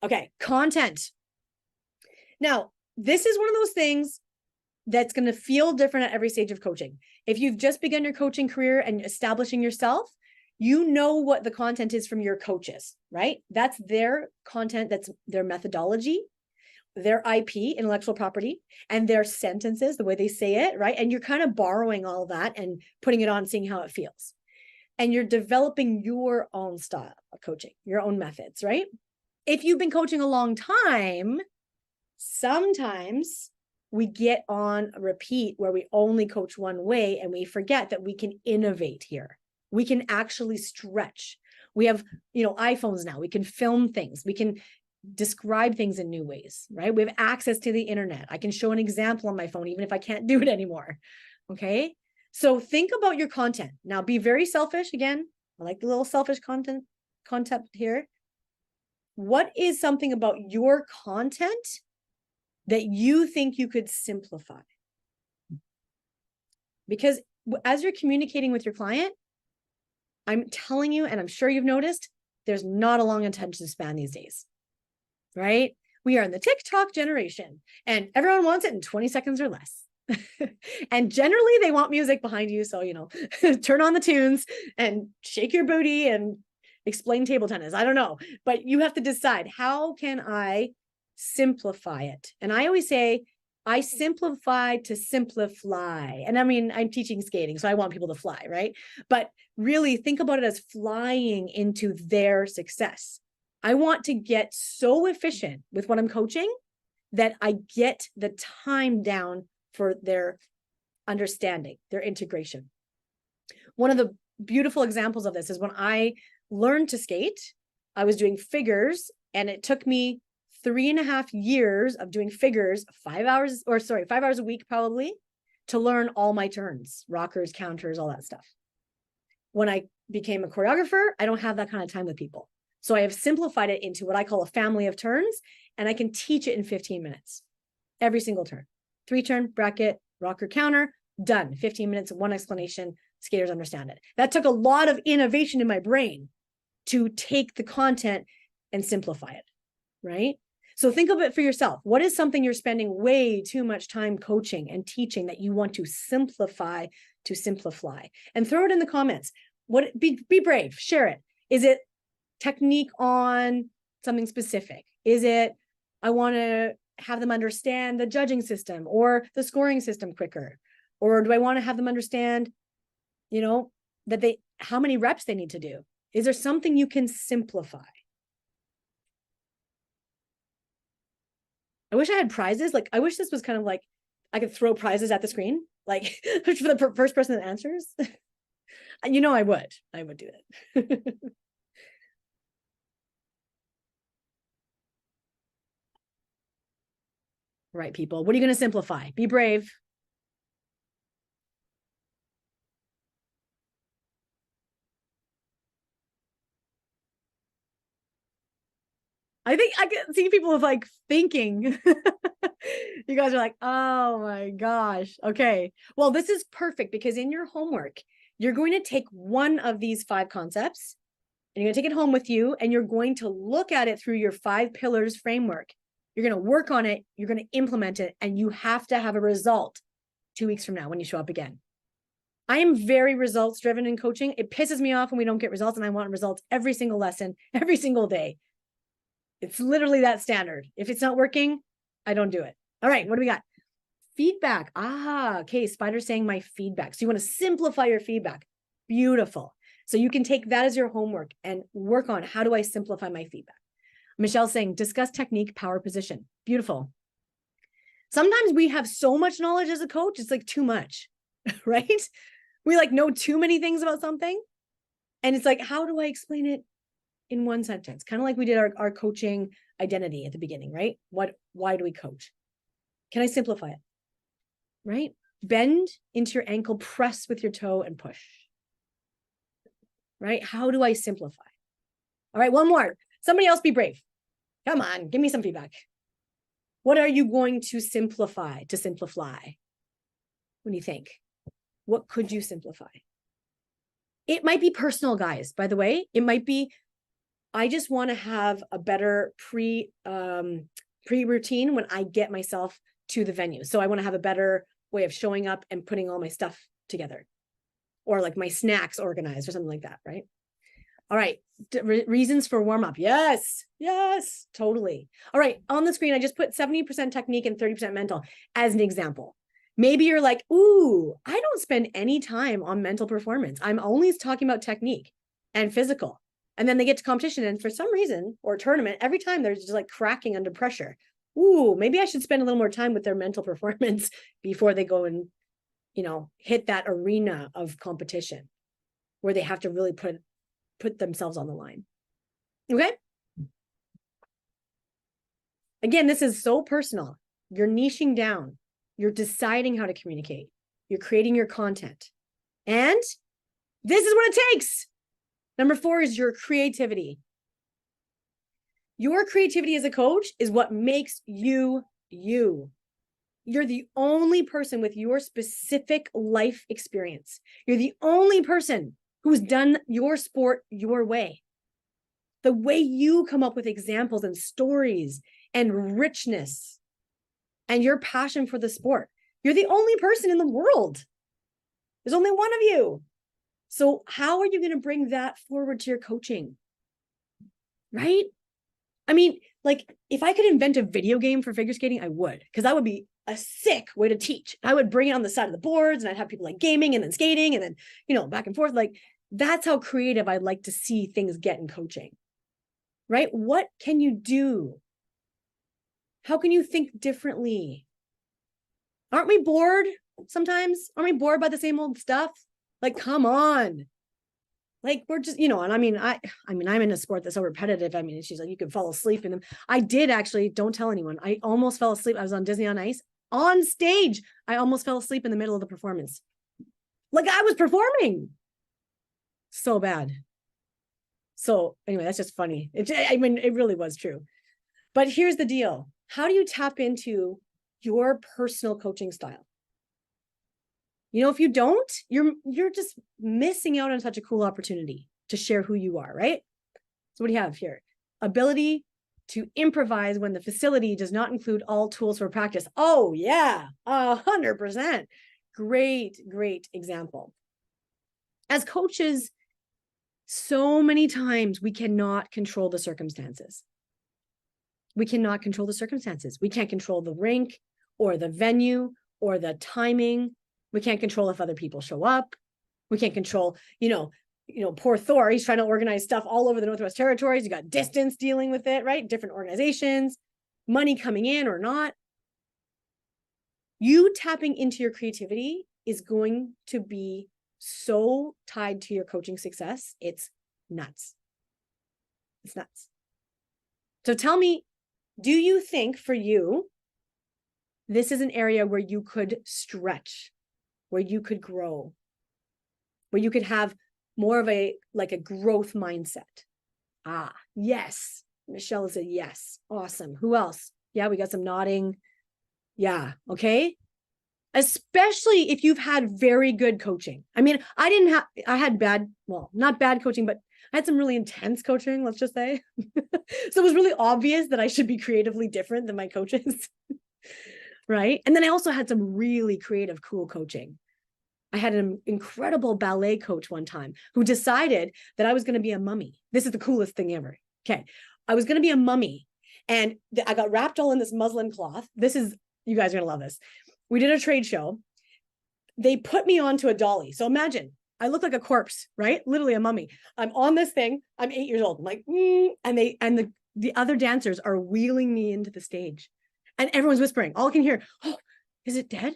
[SPEAKER 2] Okay, content. Now, this is one of those things that's going to feel different at every stage of coaching. If you've just begun your coaching career and establishing yourself, you know what the content is from your coaches, right? That's their content, that's their methodology, their IP, intellectual property, and their sentences, the way they say it, right? And you're kind of borrowing all that and putting it on, seeing how it feels. And you're developing your own style of coaching, your own methods, right? If you've been coaching a long time, sometimes we get on a repeat where we only coach one way and we forget that we can innovate here. We can actually stretch. We have, iPhones now. We can film things. We can describe things in new ways, right? We have access to the internet. I can show an example on my phone, even if I can't do it anymore. Okay. So think about your content. Now be very selfish. Again, I like the little selfish concept here. What is something about your content that you think you could simplify? Because as you're communicating with your client, I'm telling you, and I'm sure you've noticed, there's not a long attention span these days, right? We are in the TikTok generation and everyone wants it in 20 seconds or less. And generally they want music behind you. So, turn on the tunes and shake your booty and explain table tennis. I don't know, but you have to decide, how can I simplify it? And I always say, I simplify to simplify. And I mean, I'm teaching skating, so I want people to fly, right? But really think about it as flying into their success. I want to get so efficient with what I'm coaching that I get the time down for their understanding, their integration. One of the beautiful examples of this is when I learned to skate, I was doing figures, and it took me 3.5 years of doing figures, 5 hours a week, probably, to learn all my turns, rockers, counters, all that stuff. When I became a choreographer, I don't have that kind of time with people. So I have simplified it into what I call a family of turns, and I can teach it in 15 minutes, every single turn. 3-turn, bracket, rocker, counter, done. 15 minutes, one explanation, skaters understand it. That took a lot of innovation in my brain to take the content and simplify it, right? So think of it for yourself. What is something you're spending way too much time coaching and teaching that you want to simplify to simplify? And throw it in the comments. Be brave, share it. Is it technique on something specific? Is it, I want to have them understand the judging system or the scoring system quicker? Or do I want to have them understand, that how many reps they need to do? Is there something you can simplify? I wish I had prizes. Like, I wish this was kind of like, I could throw prizes at the screen, like for the first person that answers. I would do it. Right, people. What are you going to simplify? Be brave. I think I can see people with like thinking. You guys are like, oh my gosh. Okay. Well, this is perfect because in your homework, you're going to take one of these 5 concepts and you're going to take it home with you, and you're going to look at it through your 5 pillars framework. You're going to work on it. You're going to implement it, and you have to have a result 2 weeks from now when you show up again. I am very results driven in coaching. It pisses me off when we don't get results, and I want results every single lesson, every single day. It's literally that standard. If it's not working, I don't do it. All right, what do we got? Feedback. Okay, Spider's saying my feedback. So you want to simplify your feedback. Beautiful. So you can take that as your homework and work on, how do I simplify my feedback? Michelle's saying discuss technique, power, position. Beautiful. Sometimes we have so much knowledge as a coach, it's like too much, right? We like know too many things about something. And it's like, how do I explain it in one sentence? Kind of like we did our coaching identity at the beginning, right? Why do we coach? Can I simplify it? Right? Bend into your ankle, press with your toe, and push. Right? How do I simplify? All right, one more. Somebody else be brave. Come on, give me some feedback. What are you going to simplify to simplify? When you think, what could you simplify? It might be personal, guys. By the way, it might be, I just want to have a better pre-routine when I get myself to the venue. So I want to have a better way of showing up and putting all my stuff together, or like my snacks organized or something like that, right? All right, reasons for warm up. Yes, totally. All right, on the screen, I just put 70% technique and 30% mental as an example. Maybe you're like, ooh, I don't spend any time on mental performance. I'm only talking about technique and physical. And then they get to competition, and for some reason, or tournament, every time they're just like cracking under pressure. Ooh, maybe I should spend a little more time with their mental performance before they go and, hit that arena of competition where they have to really put themselves on the line. Okay. Again, this is so personal. You're niching down. You're deciding how to communicate. You're creating your content. And this is what it takes. Number 4 is your creativity. Your creativity as a coach is what makes you, you. You're the only person with your specific life experience. You're the only person who's done your sport your way. The way you come up with examples and stories and richness and your passion for the sport. You're the only person in the world. There's only one of you. So how are you going to bring that forward to your coaching? Right? I mean, like, if I could invent a video game for figure skating, I would, because that would be a sick way to teach. I would bring it on the side of the boards and I'd have people like gaming and then skating and then, you know, back and forth. Like, that's how creative I'd like to see things get in coaching, right? What can you do? How can you think differently? Aren't we bored sometimes? Aren't we bored by the same old stuff? Like, come on. Like, we're just, you know, and I mean, I'm in a sport that's so repetitive. I mean, she's like, you could fall asleep in them. I did actually, don't tell anyone. I almost fell asleep. I was on Disney on Ice on stage. I almost fell asleep in the middle of the performance. Like, I was performing. So bad. So anyway, that's just funny. I mean, it really was true. But here's the deal. How do you tap into your personal coaching style? You know, if you don't, you're just missing out on such a cool opportunity to share who you are, right? So what do you have here? Ability to improvise when the facility does not include all tools for practice. Oh yeah, 100%. Great example. As coaches, so many times we cannot control the circumstances. We cannot control the circumstances. We can't control the rink or the venue or the timing. We can't control if other people show up. We can't control, you know, poor Thor, he's trying to organize stuff all over the Northwest Territories. You got distance dealing with it, right? Different organizations, money coming in or not. You tapping into your creativity is going to be so tied to your coaching success. It's nuts. It's nuts. So tell me, do you think for you, this is an area where you could stretch, where you could grow, where you could have more of a growth mindset? Ah, yes. Michelle is a yes. Awesome. Who else? Yeah, we got some nodding. Yeah. Okay. Especially if you've had very good coaching. I mean, I had bad, well, not bad coaching, but I had some really intense coaching, let's just say. So it was really obvious that I should be creatively different than my coaches. Right. And then I also had some really creative, cool coaching. I had an incredible ballet coach one time who decided that I was going to be a mummy. This is the coolest thing ever. Okay. I was going to be a mummy and I got wrapped all in this muslin cloth. You guys are going to love this. We did a trade show. They put me onto a dolly. So imagine I look like a corpse, right? Literally a mummy. I'm on this thing. I'm 8 years old. I'm like, and the other dancers are wheeling me into the stage and everyone's whispering. All I can hear, oh, is it dead?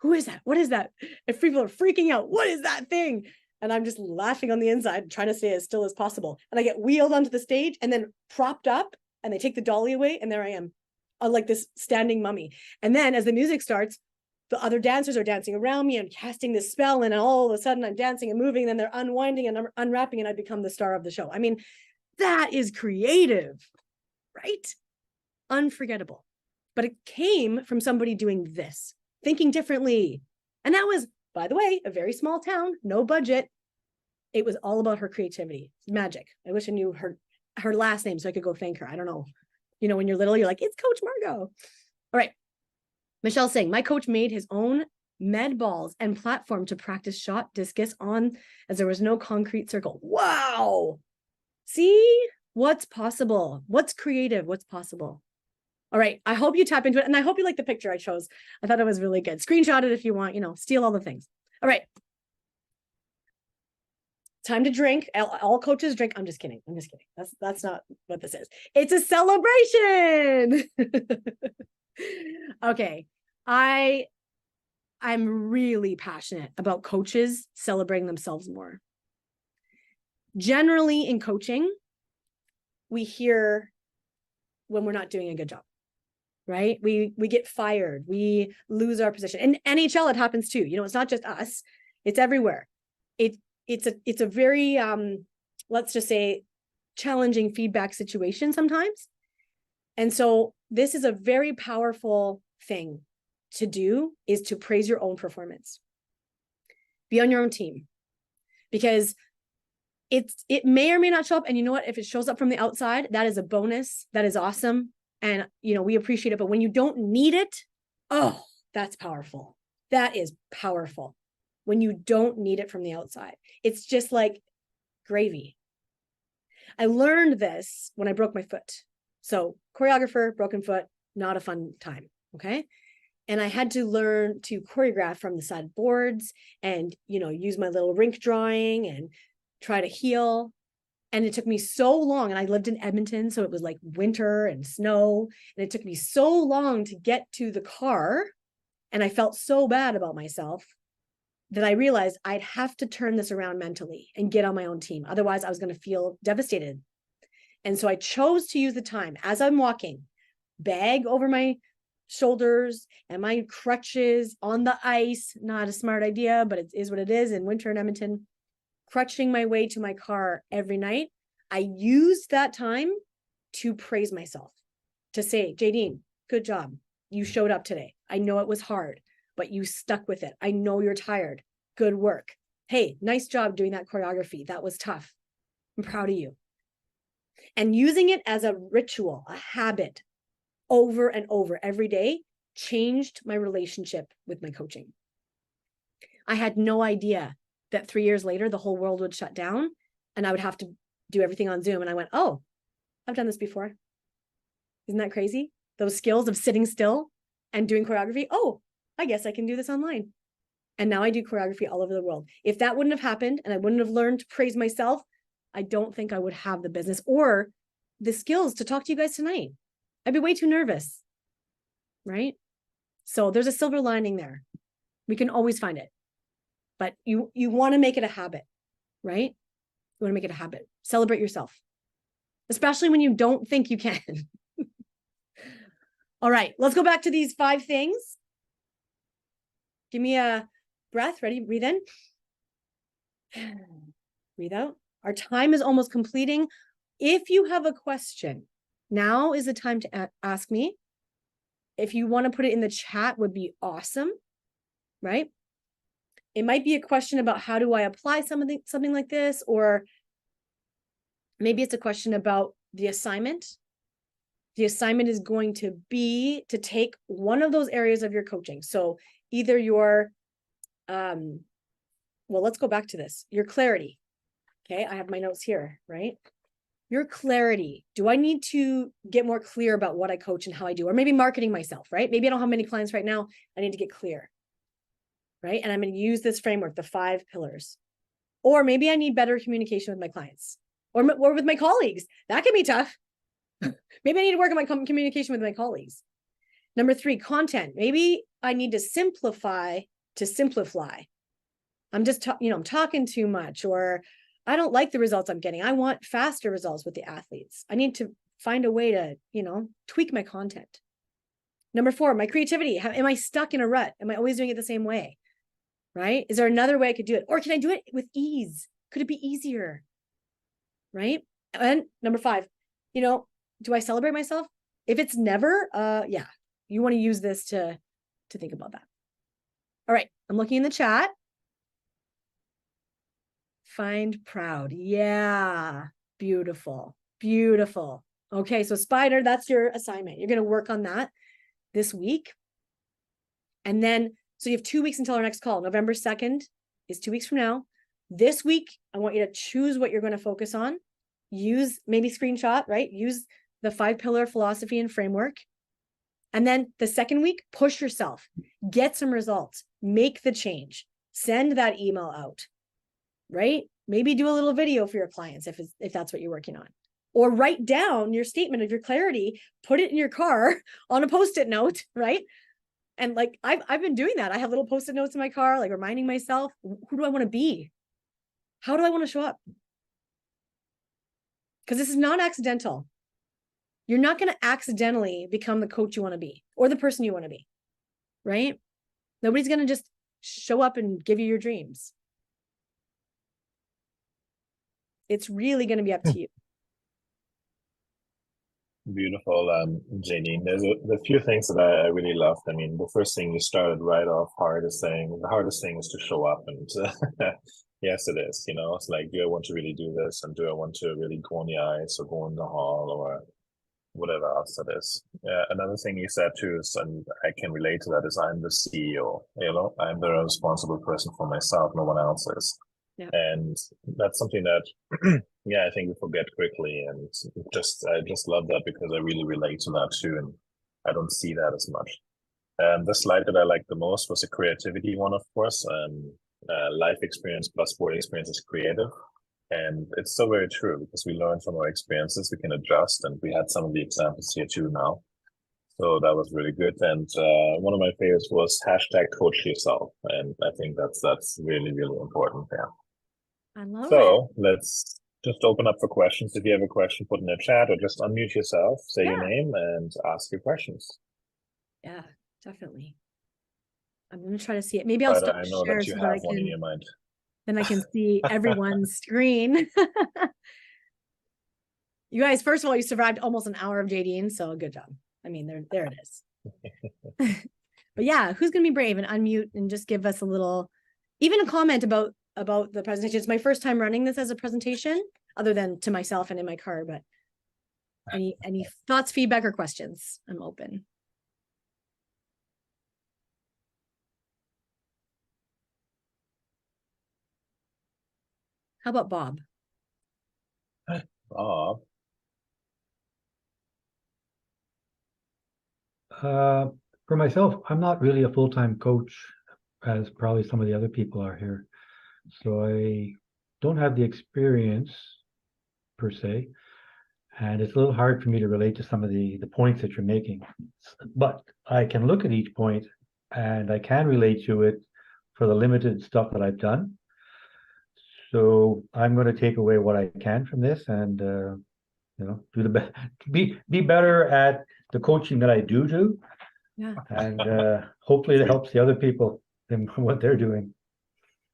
[SPEAKER 2] Who is that? What is that? And people are freaking out. What is that thing? And I'm just laughing on the inside, trying to stay as still as possible. And I get wheeled onto the stage and then propped up and they take the dolly away. And there I am, like this standing mummy. And then as the music starts, the other dancers are dancing around me and casting this spell. And all of a sudden I'm dancing and moving. And then they're unwinding and unwrapping and I become the star of the show. I mean, that is creative, right? Unforgettable. But it came from somebody doing this, thinking differently. And that was, by the way, a very small town, no budget. It was all about her creativity. Magic. I wish I knew her last name so I could go thank her. I don't know. You know, when you're little, you're like, it's Coach Margot. All right. Michelle's saying, my coach made his own med balls and platform to practice shot discus on as there was no concrete circle. Wow. See what's possible. What's creative. What's possible. All right. I hope you tap into it. And I hope you like the picture I chose. I thought it was really good. Screenshot it if you want, steal all the things. All right. Time to drink. All coaches drink. I'm just kidding. That's not what this is. It's a celebration. Okay. I'm really passionate about coaches celebrating themselves more. Generally in coaching, we hear when we're not doing a good job. Right? We get fired. We lose our position. In NHL, it happens too. It's not just us. It's everywhere. It's a very, let's just say, challenging feedback situation sometimes. And so this is a very powerful thing to do is to praise your own performance. Be on your own team, because it may or may not show up. And you know what? If it shows up from the outside, that is a bonus. That is awesome. And, we appreciate it. But when you don't need it, oh, that's powerful. That is powerful. When you don't need it from the outside, it's just like gravy. I learned this when I broke my foot. So choreographer, broken foot, not a fun time. Okay. And I had to learn to choreograph from the side boards and, use my little rink drawing and try to heal. And it took me so long. And I lived in Edmonton, so it was like winter and snow. And it took me so long to get to the car. And I felt so bad about myself that I realized I'd have to turn this around mentally and get on my own team. Otherwise, I was going to feel devastated. And so I chose to use the time as I'm walking, bag over my shoulders and my crutches on the ice. Not a smart idea, but it is what it is in winter in Edmonton. Crutching my way to my car every night. I used that time to praise myself, to say, Jadene, good job. You showed up today. I know it was hard, but you stuck with it. I know you're tired. Good work. Hey, nice job doing that choreography. That was tough. I'm proud of you. And using it as a ritual, a habit, over and over every day, changed my relationship with my coaching. I had no idea that 3 years later, the whole world would shut down and I would have to do everything on Zoom. And I went, oh, I've done this before. Isn't that crazy? Those skills of sitting still and doing choreography. Oh, I guess I can do this online. And now I do choreography all over the world. If that wouldn't have happened and I wouldn't have learned to praise myself, I don't think I would have the business or the skills to talk to you guys tonight. I'd be way too nervous, right? So there's a silver lining there. We can always find it. But you want to make it a habit, right? You want to make it a habit. Celebrate yourself, especially when you don't think you can. All right, let's go back to these 5 things. Give me a breath. Ready? Breathe in. Breathe out. Our time is almost completing. If you have a question, now is the time to ask me. If you want to put it in the chat, would be awesome, right? It might be a question about how do I apply something like this, or maybe it's a question about the assignment. The assignment is going to be to take one of those areas of your coaching. So either your, well, let's go back to this, your clarity. Okay, I have my notes here, right? Your clarity. Do I need to get more clear about what I coach and how I do? Or maybe marketing myself, right? Maybe I don't have many clients right now. I need to get clear, right? And I'm going to use this framework, the 5 pillars. Or maybe I need better communication with my clients or with my colleagues. That can be tough. Maybe I need to work on my communication with my colleagues. Number 3, content. Maybe I need to simplify to simplify. I'm just, I'm talking too much, or I don't like the results I'm getting. I want faster results with the athletes. I need to find a way to, tweak my content. Number 4, my creativity. Am I stuck in a rut? Am I always doing it the same way? Right? Is there another way I could do it? Or can I do it with ease? Could it be easier? Right? And number 5, do I celebrate myself? If it's never, yeah, you want to use this to think about that. All right, I'm looking in the chat. Find proud. Yeah, beautiful, beautiful. Okay, so Spider, that's your assignment. You're going to work on that this week. And then, so you have 2 weeks until our next call. November 2nd is 2 weeks from now. This week, I want you to choose what you're going to focus on. Use, maybe screenshot, right? Use the 5-pillar philosophy and framework. And then the second week, push yourself, get some results, make the change, send that email out, right? Maybe do a little video for your clients if that's what you're working on, or write down your statement of your clarity, put it in your car on a Post-it note, right? And like, I've been doing that. I have little Post-it notes in my car, like reminding myself, who do I want to be? How do I want to show up? Because this is not accidental. You're not going to accidentally become the coach you want to be or the person you want to be, right? Nobody's going to just show up and give you your dreams. It's really going to be up to you.
[SPEAKER 1] Beautiful, Jadene. There's a few things that I really loved. I mean, the first thing you started right off hard is saying the hardest thing is to show up, and yes, it is. You know, it's like, do I want to really do this, and do I want to really go on the ice or go in the hall or whatever else it is. Another thing you said too is, and I can relate to that, is I'm the CEO. You know, I'm the responsible person for myself. No one else is.
[SPEAKER 2] Yeah.
[SPEAKER 1] And that's something that, yeah, I think we forget quickly. And I just love that because I really relate to that too. And I don't see that as much. The slide that I liked the most was a creativity one, of course. Life experience plus sport experience is creative. And it's so very true because we learn from our experiences, we can adjust, and we had some of the examples here too now. So that was really good. And one of my favorites was hashtag coach yourself. And I think that's really, really important. Yeah.
[SPEAKER 2] I love it.
[SPEAKER 1] So let's just open up for questions. If you have a question, put in the chat or just unmute yourself, say your name and ask your questions.
[SPEAKER 2] Yeah, definitely. I'm going to try to see it. Maybe I'll stop
[SPEAKER 1] I know
[SPEAKER 2] share
[SPEAKER 1] that you
[SPEAKER 2] so
[SPEAKER 1] have
[SPEAKER 2] that I
[SPEAKER 1] one in
[SPEAKER 2] can,
[SPEAKER 1] your mind.
[SPEAKER 2] then I can see everyone's screen. You guys, first of all, you survived almost an hour of Jadene, so good job. I mean, there it is. But yeah, who's going to be brave and unmute and just give us a little, even a comment about the presentation? It's my first time running this as a presentation, other than to myself and in my car. But any thoughts, feedback, or questions? I'm open. How about Bob?
[SPEAKER 1] Bob.
[SPEAKER 3] For myself, I'm not really a full-time coach, as probably some of the other people are here. So I don't have the experience per se, and it's a little hard for me to relate to some of the points that you're making. But I can look at each point and I can relate to it for the limited stuff that I've done. So I'm going to take away what I can from this and do the best, be better at the coaching that I do.
[SPEAKER 2] Yeah.
[SPEAKER 3] And hopefully it helps the other people in what they're doing.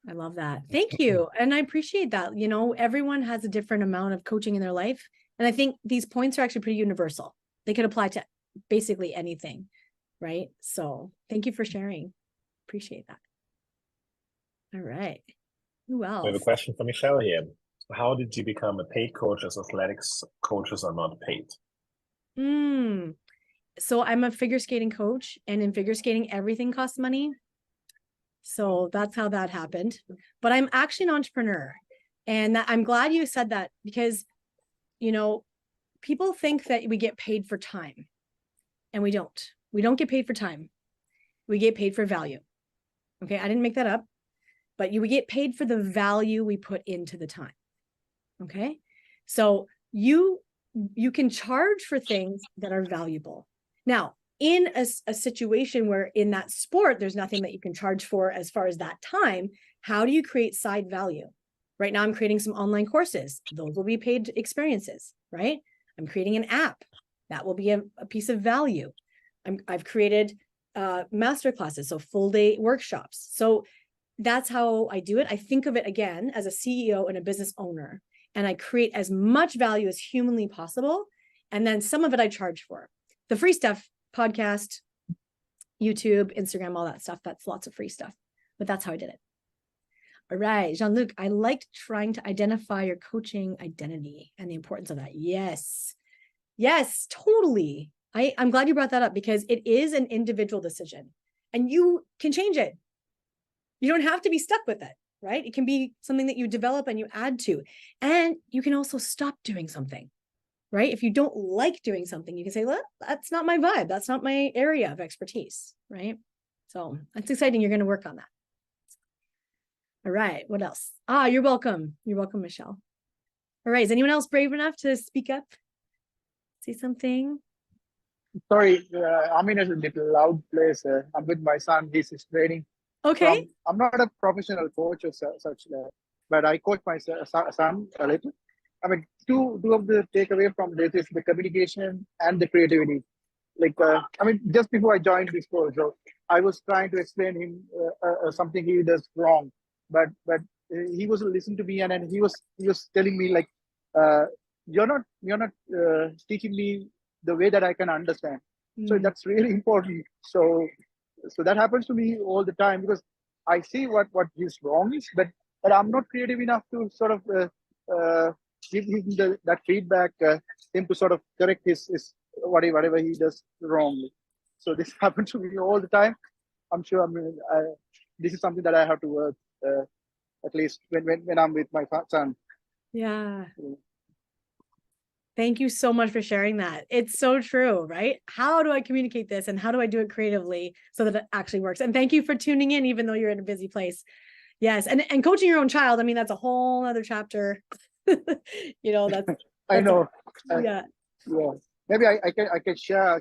[SPEAKER 2] I love that. Thank you. And I appreciate that. You know, everyone has a different amount of coaching in their life. And I think these points are actually pretty universal. They could apply to basically anything, right? So thank you for sharing. Appreciate that. All right. Who else?
[SPEAKER 1] We have a question from Michelle here. How did you become a paid coach as athletics coaches are not paid?
[SPEAKER 2] So I'm a figure skating coach, and in figure skating, everything costs money. So that's how that happened. But I'm actually an entrepreneur. And I'm glad you said that because, you know, people think that we get paid for time, and we don't. We don't get paid for time. We get paid for value. Okay, I didn't make that up, but we get paid for the value we put into the time. Okay, so you can charge for things that are valuable. Now, in a situation where in that sport, there's nothing that you can charge for as far as that time, how do you create side value? Right now, I'm creating some online courses. Those will be paid experiences, right? I'm creating an app. That will be a piece of value. I've created master classes, so full day workshops. So that's how I do it. I think of it again as a CEO and a business owner, and I create as much value as humanly possible. And then some of it I charge for. The free stuff, podcast, YouTube, Instagram, all that stuff, that's lots of free stuff. But that's how I did it. All right, Jean-Luc, I liked trying to identify your coaching identity and the importance of that. Yes, totally. I'm glad you brought that up because it is an individual decision and you can change it. You don't have to be stuck with it, right? It can be something that you develop and you add to. And you can also stop doing something. Right? If you don't like doing something, you can say, well, that's not my vibe. That's not my area of expertise, right? So that's exciting. You're going to work on that. All right. What else? You're welcome. You're welcome, Michelle. All right. Is anyone else brave enough to speak up? Say something?
[SPEAKER 4] Sorry, I'm in a little loud place. I'm with my son. He's training.
[SPEAKER 2] Okay.
[SPEAKER 4] So I'm not a professional coach or such, but I coach my son a little. I mean, two of the takeaway from this is the communication and the creativity. Like, just before I joined this course, so I was trying to explain him something he does wrong, but he was listening to me, and then he was telling me like, you're not teaching me the way that I can understand. So
[SPEAKER 2] Mm.
[SPEAKER 4] that's really important. So that happens to me all the time, because I see what his wrong is, but I'm not creative enough to sort of give him that feedback, him to sort of correct his whatever he does wrongly. So this happens to me all the time. I'm sure. This is something that I have to work, at least when I'm with my son.
[SPEAKER 2] Yeah. Thank you so much for sharing that. It's so true, right? How do I communicate this and how do I do it creatively so that it actually works? And thank you for tuning in, even though you're in a busy place. Yes. And coaching your own child, I mean, that's a whole other chapter. That's
[SPEAKER 4] I know.
[SPEAKER 2] yeah.
[SPEAKER 4] Yeah. Maybe I can share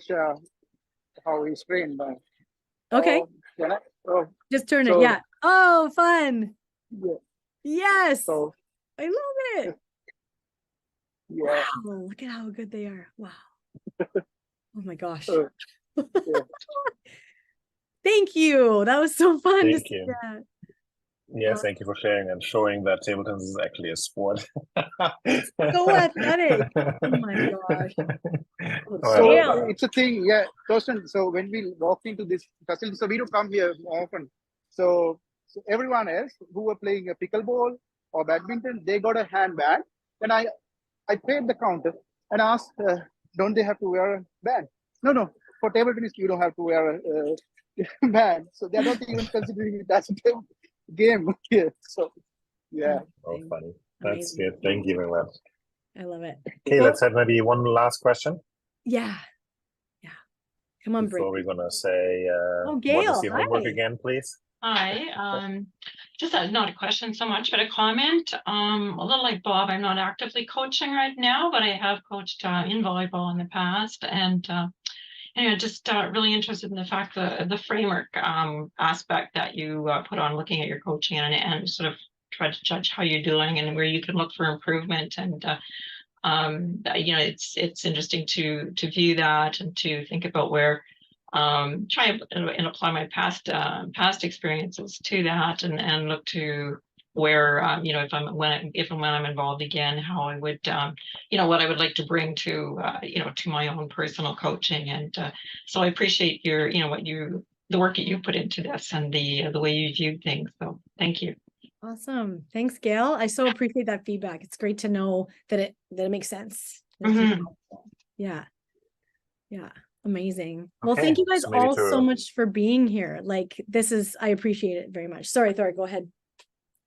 [SPEAKER 4] how he's trained.
[SPEAKER 2] Okay.
[SPEAKER 4] Can I? Oh,
[SPEAKER 2] Just turn it.
[SPEAKER 4] so-
[SPEAKER 2] Yeah. Oh, fun.
[SPEAKER 4] yeah.
[SPEAKER 2] Yes.
[SPEAKER 4] So
[SPEAKER 2] I love it.
[SPEAKER 4] yeah.
[SPEAKER 2] Wow. Look at how good they are. Wow. Oh my gosh.
[SPEAKER 4] Yeah.
[SPEAKER 2] Thank you. That was so fun to
[SPEAKER 1] Thank
[SPEAKER 2] see
[SPEAKER 1] you.
[SPEAKER 2] that.
[SPEAKER 1] Yes, thank you for sharing and showing that table tennis is actually a sport.
[SPEAKER 2] So athletic. Oh my gosh.
[SPEAKER 1] Well,
[SPEAKER 4] So
[SPEAKER 2] Gail.
[SPEAKER 4] it's a thing, yeah, Torsten. So when we walk into this facility, so we don't come here often. So everyone else who were playing a pickleball or badminton, they got a handbag. And I paid the counter and asked, don't they have to wear a band? No. For table tennis, you don't have to wear a band. So they're not even considering it as a table game here. So yeah.
[SPEAKER 1] Oh, funny. That's
[SPEAKER 2] Amazing.
[SPEAKER 1] good. Thank you very much.
[SPEAKER 2] I love it.
[SPEAKER 1] Okay,
[SPEAKER 2] Well,
[SPEAKER 1] let's have maybe one last question
[SPEAKER 2] yeah. Come on,
[SPEAKER 1] before
[SPEAKER 2] Brittany.
[SPEAKER 1] we're gonna say
[SPEAKER 2] Oh,
[SPEAKER 1] what
[SPEAKER 2] Gail,
[SPEAKER 1] is the homework
[SPEAKER 2] hi.
[SPEAKER 1] again, please?
[SPEAKER 5] Hi, just not a question so much, but a comment. A little like Bob, I'm not actively coaching right now, but I have coached in volleyball in the past, and anyway, just really interested in the fact the framework aspect that you put on looking at your coaching and sort of try to judge how you're doing and where you can look for improvement. And it's interesting to view that and to think about where try and apply my past experiences to that and look to where if and when I'm involved again, how I would what I would like to bring to to my own personal coaching. And so I appreciate your the work that you put into this and the way you viewed things. So thank you.
[SPEAKER 2] Awesome. Thanks, Gail. I so appreciate that feedback. It's great to know that it makes sense. Yeah. Yeah. Amazing. Well, thank you guys
[SPEAKER 1] so maybe
[SPEAKER 2] all so much for being here. Like I appreciate it very much. Sorry, Thor, go ahead.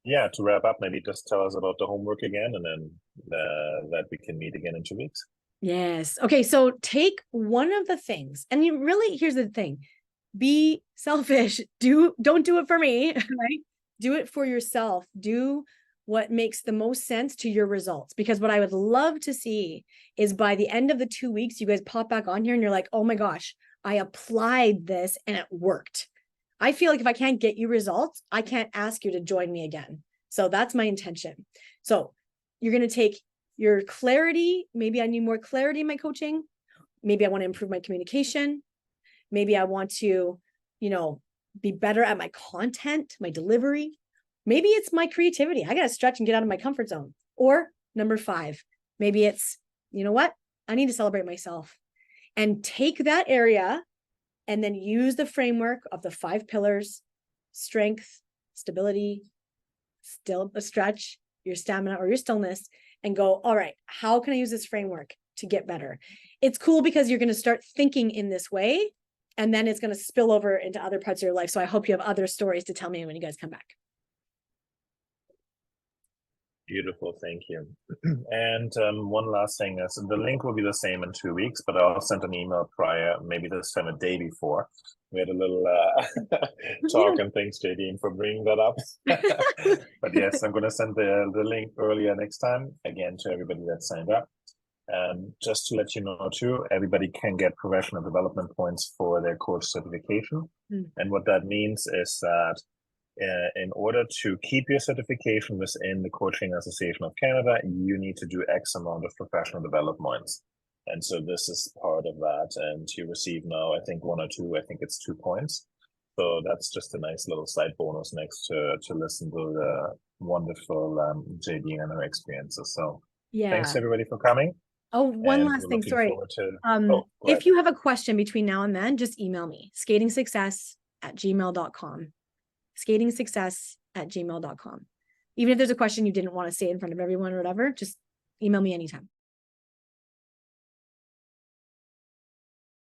[SPEAKER 1] Yeah, to wrap up, maybe just tell us about the homework again, and then that we can meet again in 2 weeks.
[SPEAKER 2] Yes. Okay. So take one of the things, and here's the thing: be selfish. Don't do it for me, right? Do it for yourself. Do what makes the most sense to your results. Because what I would love to see is by the end of the 2 weeks, you guys pop back on here and you're like, oh my gosh, I applied this and it worked. I feel like if I can't get you results, I can't ask you to join me again. So that's my intention. So you're going to take your clarity. Maybe I need more clarity in my coaching. Maybe I want to improve my communication. Maybe I want to, be better at my content, my delivery. Maybe it's my creativity. I got to stretch and get out of my comfort zone. Or number 5, maybe it's, you know what? I need to celebrate myself and take that area and then use the framework of the 5 pillars: strength, stability, still a stretch, your stamina or your stillness, and go, all right, how can I use this framework to get better? It's cool because you're going to start thinking in this way, and then it's going to spill over into other parts of your life. So I hope you have other stories to tell me when you guys come back.
[SPEAKER 1] Beautiful, thank you. And one last thing is the link will be the same in 2 weeks, but I'll send an email prior, maybe this time a day before. We had a little talk and thanks, Jadene, for bringing that up. But yes, I'm going to send the link earlier next time, again, to everybody that signed up. Just to let you know too, everybody can get professional development points for their coach certification. And what that means is that in order to keep your certification within the Coaching Association of Canada, you need to do X amount of professional development points. And so this is part of that. And you receive now, I think 1 or 2, I think it's 2 points. So that's just a nice little side bonus next to listen to the wonderful Jadene and her experiences. So thanks everybody for coming.
[SPEAKER 2] Oh, one
[SPEAKER 1] and
[SPEAKER 2] last
[SPEAKER 1] we're
[SPEAKER 2] thing,
[SPEAKER 1] looking
[SPEAKER 2] sorry.
[SPEAKER 1] forward to. Go
[SPEAKER 2] If
[SPEAKER 1] ahead.
[SPEAKER 2] you have a question between now and then, just email me, skatingsuccess@gmail.com. skatingsuccess@gmail.com. Even if there's a question you didn't want to say in front of everyone or whatever, just email me anytime.